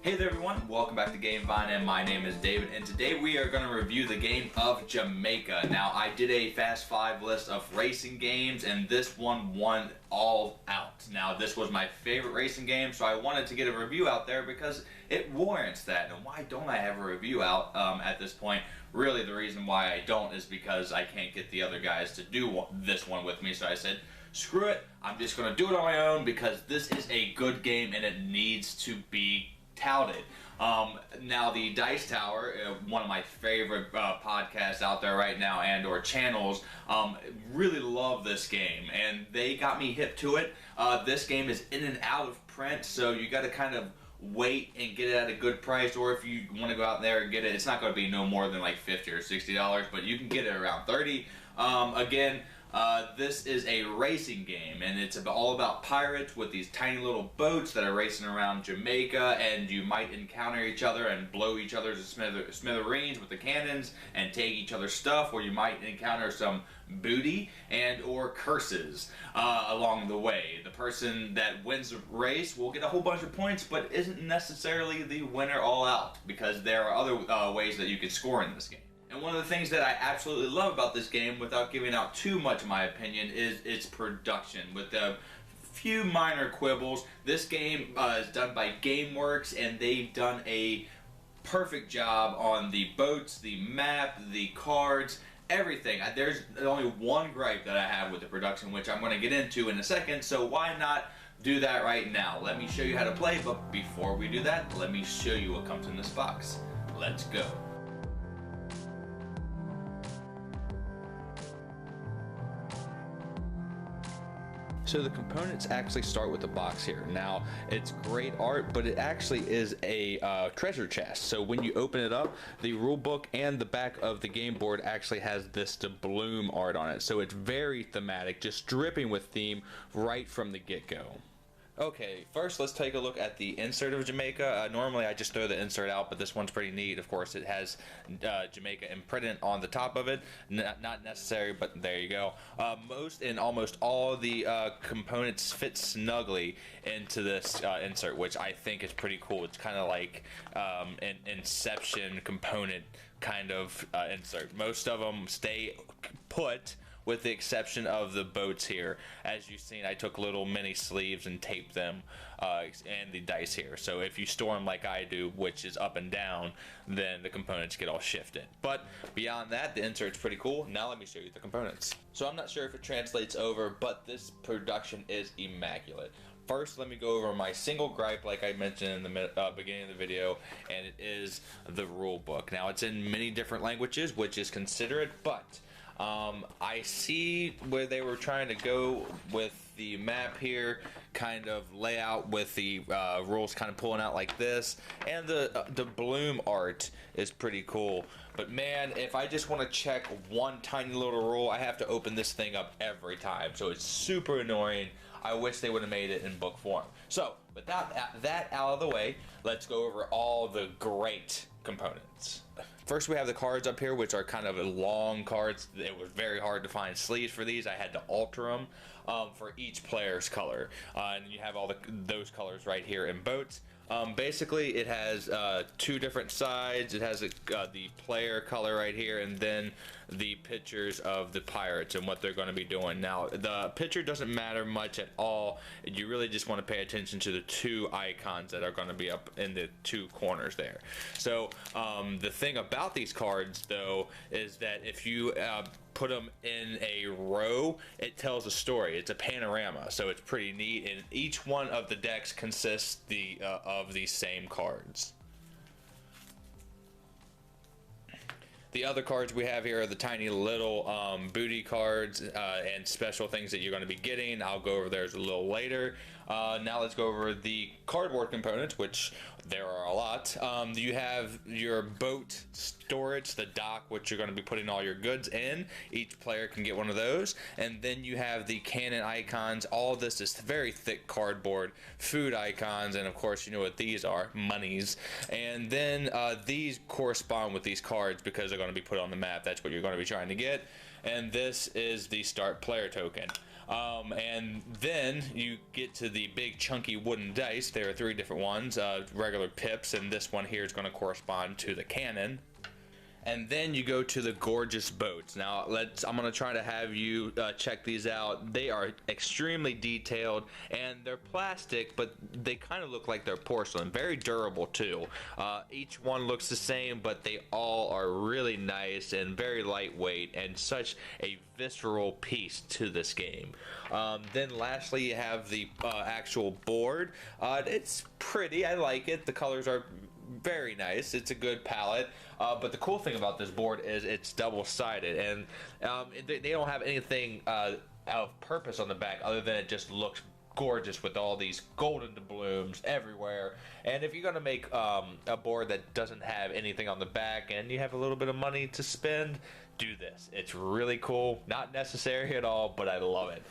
Hey there everyone, welcome back to GameVine, and my name is David, and today we are going to review the game of Jamaica. Now, I did a Fast 5 list of racing games, and this one won all out. Now, this was my favorite racing game, so I wanted to get a review out there because it warrants that. And why don't I have a review out at this point? Really, the reason why I don't is because I can't get the other guys to do this one with me, so I said, screw it, I'm just going to do it on my own because this is a good game and it needs to be touted. Now the Dice Tower, one of my favorite podcasts out there right now and or channels, really love this game and they got me hip to it. This game is in and out of print, so you got to kind of wait and get it at a good price, or if you want to go out there and get it, it's not going to be no more than like $50 or $60, but you can get it around $30. Again, this is a racing game, and it's all about pirates with these tiny little boats that are racing around Jamaica, and you might encounter each other and blow each other to smithereens with the cannons and take each other's stuff, or you might encounter some booty and or curses along the way. The person that wins the race will get a whole bunch of points, but isn't necessarily the winner all out, because there are other ways that you can score in this game. And one of the things that I absolutely love about this game, without giving out too much of my opinion, is its production. With a few minor quibbles, this game is done by GameWorks, and they've done a perfect job on the boats, the map, the cards, everything. There's only one gripe that I have with the production, which I'm going to get into in a second, so why not do that right now? Let me show you how to play, but before we do that, let me show you what comes in this box. Let's go. So the components actually start with the box here. Now, it's great art, but it actually is a treasure chest. So when you open it up, the rule book and the back of the game board actually has this doubloon art on it. So it's very thematic, just dripping with theme right from the get-go. Okay, first let's take a look at the insert of Jamaica. Normally I just throw the insert out, but this one's pretty neat. Of course, it has Jamaica imprinted on the top of it. Not necessary, but there you go. Most and almost all the components fit snugly into this insert, which I think is pretty cool. It's kind of like an Inception component kind of insert. Most of them stay put, with the exception of the boats here. As you've seen, I took little mini sleeves and taped them, and the dice here. So if you store them like I do, which is up and down, then the components get all shifted. But beyond that, the insert's pretty cool. Now let me show you the components. So I'm not sure if it translates over, but this production is immaculate. First, let me go over my single gripe, like I mentioned in the beginning of the video, and it is the rule book. Now, it's in many different languages, which is considerate, but I see where they were trying to go with the map here, kind of layout with the rules kind of pulling out like this, and the bloom art is pretty cool. But man, if I just want to check one tiny little rule, I have to open this thing up every time, so it's super annoying. I wish they would have made it in book form. So, with that out of the way, let's go over all the great components. First, we have the cards up here, which are kind of long cards. It was very hard to find sleeves for these. I had to alter them for each player's color. And you have all those colors right here in boats. Basically, it has two different sides. It has the player color right here, and then the pictures of the pirates and what they're going to be doing. Now, the picture doesn't matter much at all. You really just want to pay attention to the two icons that are going to be up in the two corners there. So, the thing about these cards, though, is that if you put them in a row, it tells a story. It's a panorama, so it's pretty neat, and each one of the decks consists of the same cards. The other cards we have here are the tiny little booty cards and special things that you're going to be getting. I'll go over those a little later. Now let's go over the cardboard components, which there are a lot. You have your boat storage, the dock, which you're going to be putting all your goods in. Each player can get one of those. And then you have the cannon icons. All this is very thick cardboard, food icons, and of course you know what these are, monies. And then these correspond with these cards because they're going to be put on the map. That's what you're going to be trying to get. And this is the start player token. And then you get to the big chunky wooden dice. There are 3 different ones, regular pips, and this one here is going to correspond to the cannon. And then you go to the gorgeous boats. Now I'm going to try to have you check these out. They are extremely detailed, and they're plastic, but they kind of look like they're porcelain. Very durable too. Each one looks the same, but they all are really nice and very lightweight, and such a visceral piece to this game. Then lastly, you have the actual board. It's pretty. I like it. The colors are very nice. It's a good palette. But the cool thing about this board is it's double-sided, and they don't have anything of purpose on the back other than it just looks gorgeous with all these golden doubloons everywhere. And if you're going to make a board that doesn't have anything on the back and you have a little bit of money to spend, do this. It's really cool. Not necessary at all, but I love it.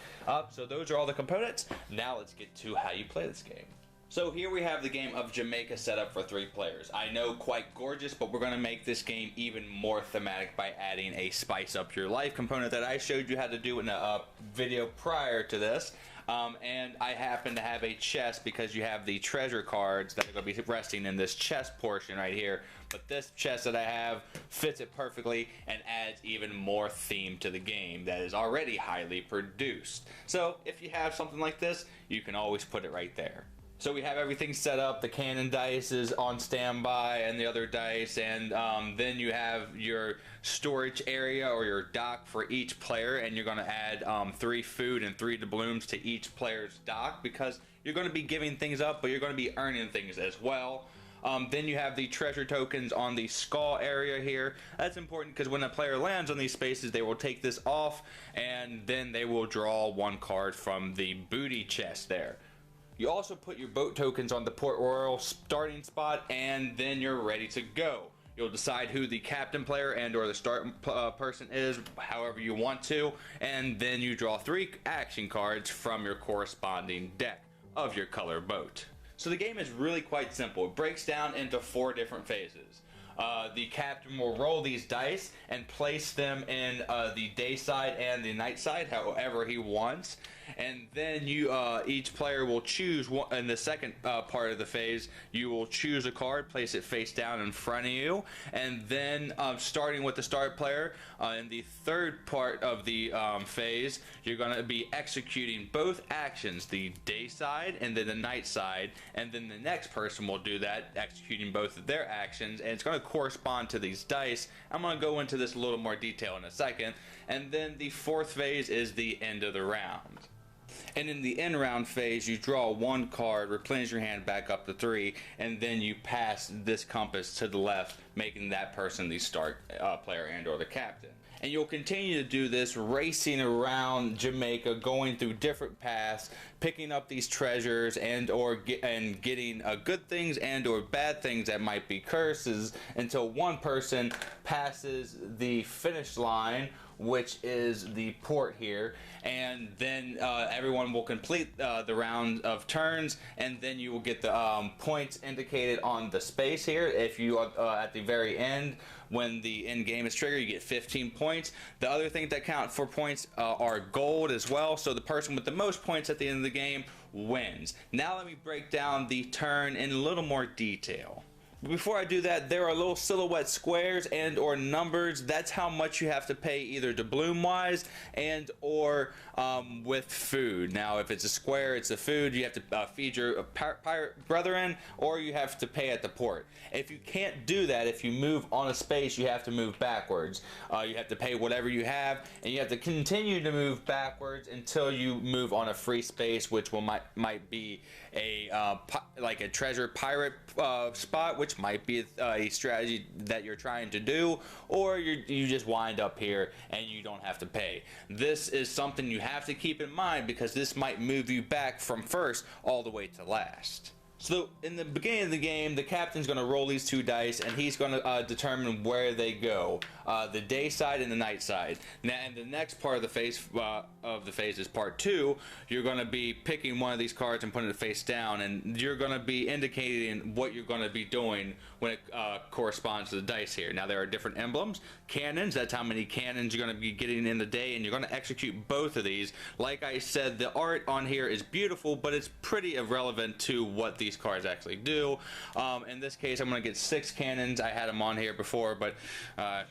So those are all the components. Now let's get to how you play this game. So here we have the game of Jamaica set up for 3 players. I know, quite gorgeous, but we're going to make this game even more thematic by adding a spice up your life component that I showed you how to do in a video prior to this. And I happen to have a chest because you have the treasure cards that are going to be resting in this chest portion right here. But this chest that I have fits it perfectly and adds even more theme to the game that is already highly produced. So if you have something like this, you can always put it right there. So we have everything set up. The cannon dice is on standby and the other dice, and then you have your storage area or your dock for each player, and you're going to add 3 food and 3 doubloons to each player's dock because you're going to be giving things up, but you're going to be earning things as well. Then you have the treasure tokens on the skull area here. That's important because when a player lands on these spaces, they will take this off, and then they will draw 1 card from the booty chest there. You also put your boat tokens on the Port Royal starting spot, and then you're ready to go. You'll decide who the captain player and or the start person is, however you want to, and then you draw 3 action cards from your corresponding deck of your color boat. So the game is really quite simple. It breaks down into 4 different phases. The captain will roll these dice and place them in the day side and the night side, however he wants. And then each player will choose one. In the second part of the phase, you will choose a card, place it face down in front of you, and then starting with the start player, in the third part of the phase, you're going to be executing both actions, the day side and then the night side, and then the next person will do that, executing both of their actions, and it's going to correspond to these dice. I'm going to go into this a little more detail in a second. And then the 4th phase is the end of the round. And in the end round phase, you draw 1 card, replenish your hand back up to 3, and then you pass this compass to the left, making that person the start player and or the captain. And you'll continue to do this, racing around Jamaica, going through different paths, picking up these treasures and getting good things and or bad things that might be curses, until one person passes the finish line, which is the port here, and then everyone will complete the round of turns, and then you will get the points indicated on the space here. If you at the very end, when the end game is triggered, you get 15 points. The other things that count for points are gold as well, so the person with the most points at the end of the game wins. Now let me break down the turn in a little more detail. Before I do that, there are little silhouette squares and or numbers. That's how much you have to pay, either doubloon wise and or with food. Now if it's a square, it's a food, you have to feed your pirate brethren, or you have to pay at the port. If you can't do that, if you move on a space, you have to move backwards. You have to pay whatever you have, and you have to continue to move backwards until you move on a free space, which might be like a treasure pirate spot, which might be a strategy that you're trying to do, or you just wind up here and you don't have to pay. This is something you have to keep in mind, because this might move you back from first all the way to last. So in the beginning of the game, the captain's going to roll these 2 dice, and he's going to determine where they go, the day side and the night side. Now, in the next part of the phase is part 2. You're going to be picking one of these cards and putting it face down, and you're going to be indicating what you're going to be doing when it corresponds to the dice here. Now, there are different emblems. Cannons, that's how many cannons you're going to be getting in the day, and you're going to execute both of these. Like I said, the art on here is beautiful, but it's pretty irrelevant to what these cards actually do. In this case, I'm going to get 6 cannons. I had them on here before, but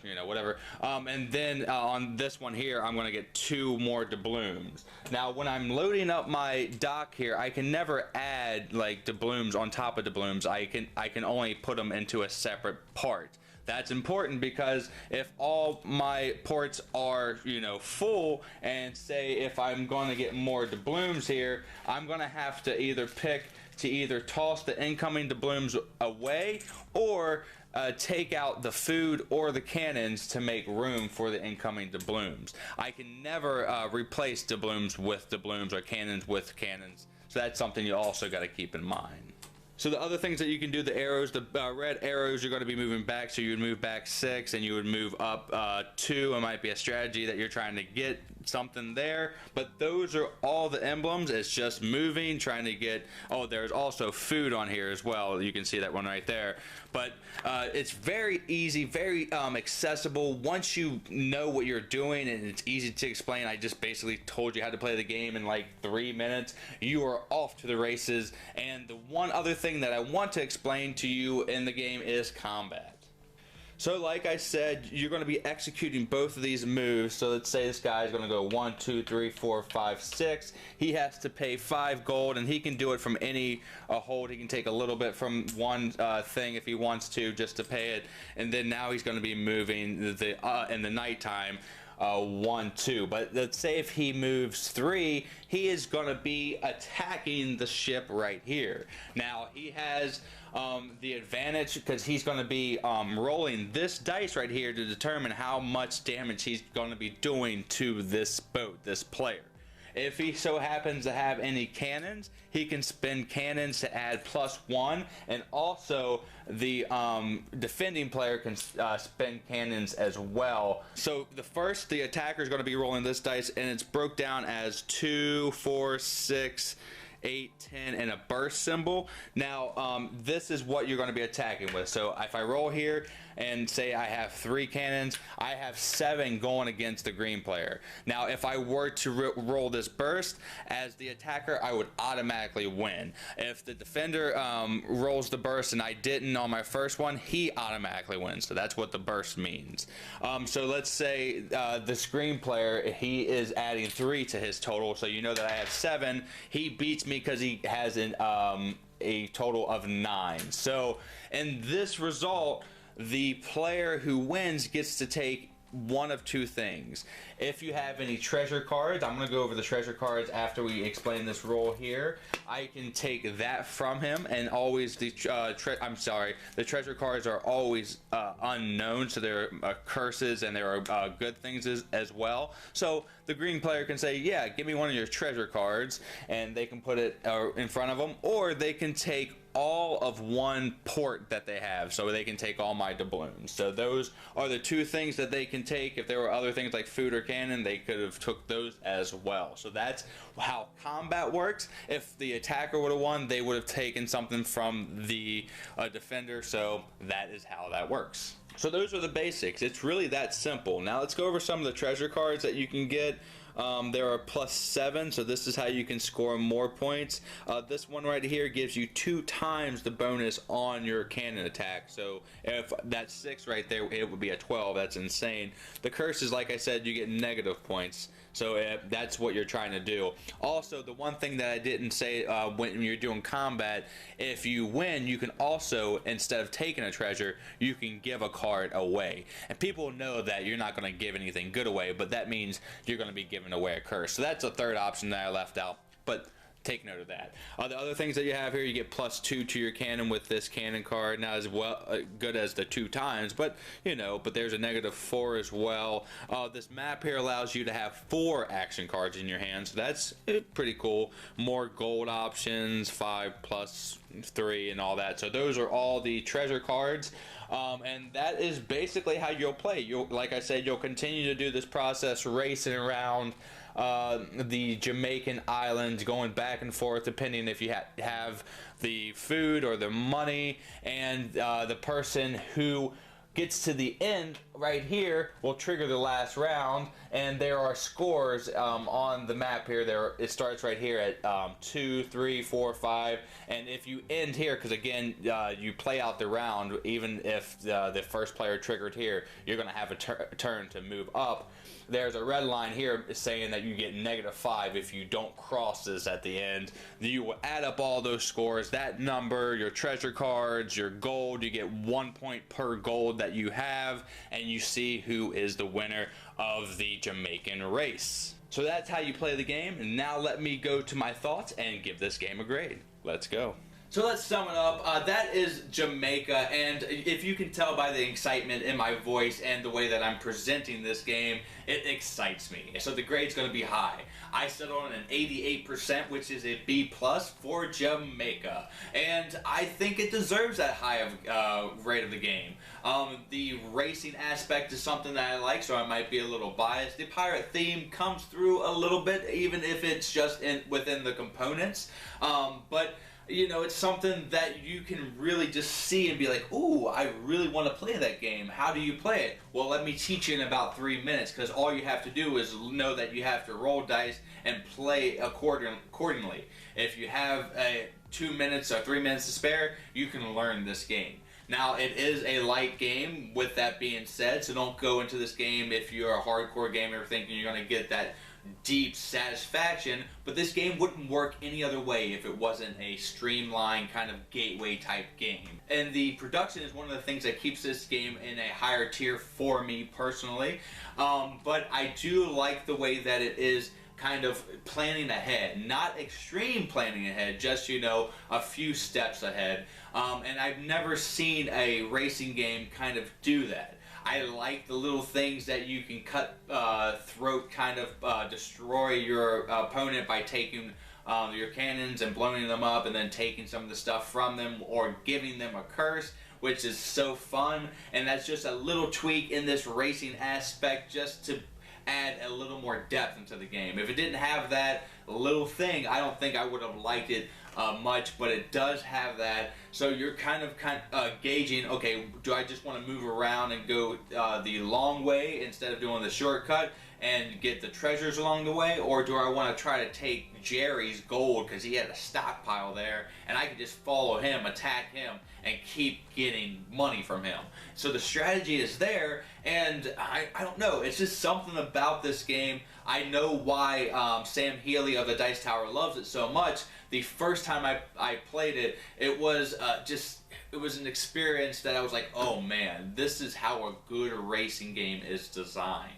you know, whatever. And then on this one here, I'm going to get 2 more doubloons. Now, when I'm loading up my dock here, I can never add like doubloons on top of doubloons. I can only put them into a separate part. That's important because if all my ports are, you know, full, and say if I'm going to get more doubloons here, I'm going to have to either pick to either toss the incoming doubloons away or take out the food or the cannons to make room for the incoming doubloons. I can never replace doubloons with doubloons or cannons with cannons, so that's something you also got to keep in mind. So the other things that you can do, the arrows, the red arrows, you're going to be moving back, so you would move back 6 and you would move up 2. It might be a strategy that you're trying to get something there, but those are all the emblems. It's just moving, trying to get, oh, there's also food on here as well. You can see that one right there. But it's very easy, very accessible. Once you know what you're doing, and it's easy to explain, I just basically told you how to play the game in like 3 minutes. You are off to the races. And the one other thing that I want to explain to you in the game is combat. So like I said, you're going to be executing both of these moves. So let's say this guy is going to go 1, 2, 3, 4, 5, 6. He has to pay 5 gold, and he can do it from any hold. He can take a little bit from one thing if he wants to, just to pay it. And then now he's going to be moving in the nighttime. 1, 2, but let's say if he moves 3, he is going to be attacking the ship right here. Now he has the advantage because he's going to be rolling this dice right here to determine how much damage he's going to be doing to this boat, this player. If he so happens to have any cannons, he can spend cannons to add +1, and also the defending player can spend cannons as well. So the attacker is going to be rolling this dice, and it's broke down as 2, 4, 6, 8, 10, and a burst symbol. Now this is what you're going to be attacking with. So if I roll here and say I have 3 cannons, I have 7 going against the green player. Now if I were to roll this burst as the attacker, I would automatically win. If the defender rolls the burst and I didn't on my first one, he automatically wins. So that's what the burst means. So let's say this green player, he is adding 3 to his total, so you know that I have 7. He beats me because he has a total of 9. So in this result, the player who wins gets to take one of 2 things. If you have any treasure cards, I'm going to go over the treasure cards after we explain this rule here. I can take that from him, and always the treasure cards are always unknown, so they're curses, and there are good things as well. So the green player can say, yeah, give me one of your treasure cards, and they can put it in front of them, or they can take all of one port that they have, so they can take all my doubloons. So those are the 2 things that they can take. If there were other things like food or cannon, they could have took those as well. So that's how combat works. If the attacker would have won, they would have taken something from the defender. So that is how that works. So those are the basics. It's really that simple. Now let's go over some of the treasure cards that you can get. There are +7, so this is how you can score more points. This one right here gives you 2 times the bonus on your cannon attack. So if that's 6 right there, it would be a 12. That's insane. The curses, like I said, you get negative points. So that's what you're trying to do. Also, the one thing that I didn't say when you're doing combat, if you win, you can also, instead of taking a treasure, you can give a card away. And people know that you're not going to give anything good away, but that means you're going to be giving away a curse. So that's a third option that I left out. But take note of that. The other things that you have here, you get +2 to your cannon with this cannon card. Not as well good as the 2 times, but you know, but there's a -4 as well. This map here allows you to have 4 action cards in your hand, so that's pretty cool. More gold options, 5+3 and all that. So those are all the treasure cards. And that is basically how you'll play. Like I said, you'll continue to do this process, racing around the Jamaican islands, going back and forth depending if you have the food or the money, and the person who gets to the end right here will trigger the last round, and there are scores on the map here. It starts right here at 2, 3, 4, 5, and if you end here, because again you play out the round, even if the first player triggered here, you're going to have a turn to move up. There's a red line here saying that you get -5 if you don't cross this at the end. You will add up all those scores, that number, your treasure cards, your gold. You get 1 point per gold that you have, and you see who is the winner of the Jamaican race. So that's how you play the game. And now let me go to my thoughts and give this game a grade. Let's go. So let's sum it up. That is Jamaica, and if you can tell by the excitement in my voice and the way that I'm presenting this game, it excites me. So the grade's going to be high. I settled on an 88%, which is a B+ for Jamaica, and I think it deserves that high of rate of the game. The racing aspect is something that I like, so I might be a little biased. The pirate theme comes through a little bit, even if it's just within the components, but you know, it's something that you can really just see and be like, ooh, I really want to play that game. How do you play it? Well, let me teach you in about 3 minutes, because all you have to do is know that you have to roll dice and play accordingly. If you have 2 minutes or 3 minutes to spare, you can learn this game. Now, it is a light game, with that being said, so don't go into this game if you're a hardcore gamer thinking you're going to get that deep satisfaction, but this game wouldn't work any other way if it wasn't a streamlined kind of gateway type game. And the production is one of the things that keeps this game in a higher tier for me personally, but I do like the way that it is kind of planning ahead, not extreme planning ahead, just, you know, a few steps ahead, and I've never seen a racing game kind of do that. I like the little things that you can cut throat, kind of destroy your opponent by taking your cannons and blowing them up, and then taking some of the stuff from them or giving them a curse, which is so fun. And that's just a little tweak in this racing aspect, just to add a little more depth into the game. If it didn't have that little thing, I don't think I would have liked it much, but it does have that. So you're kind of gauging, okay, do I just want to move around and go the long way instead of doing the shortcut and get the treasures along the way, or do I want to try to take Jerry's gold because he had a stockpile there and I can just follow him, attack him, and keep getting money from him? So the strategy is there, and I don't know, it's just something about this game. I know why Sam Healy of the Dice Tower loves it so much. The first time I played it, it was an experience that I was like, oh man, this is how a good racing game is designed.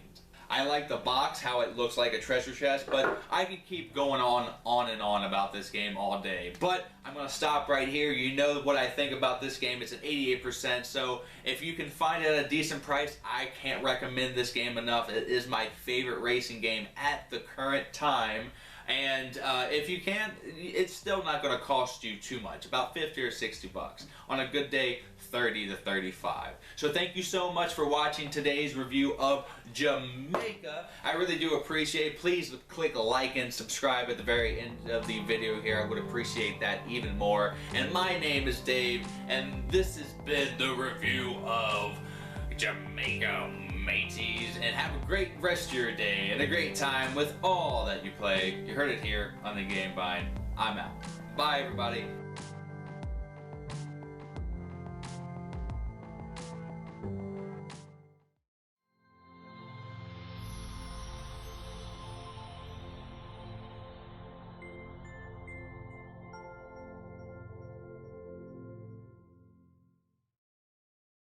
I like the box, how it looks like a treasure chest, but I could keep going on and on about this game all day. But I'm going to stop right here. You know what I think about this game. It's an 88%, so if you can find it at a decent price, I can't recommend this game enough. It is my favorite racing game at the current time. And if you can't, it's still not going to cost you too much, about 50 or 60 bucks. On a good day, 30 to 35. So thank you so much for watching today's review of Jamaica. I really do appreciate it. Please click like and subscribe at the very end of the video here. I would appreciate that even more. And my name is Dave, and this has been the review of Jamaica, mateys, and have a great rest of your day and a great time with all that you play. You heard it here on the Game Vine. I'm out. Bye, everybody.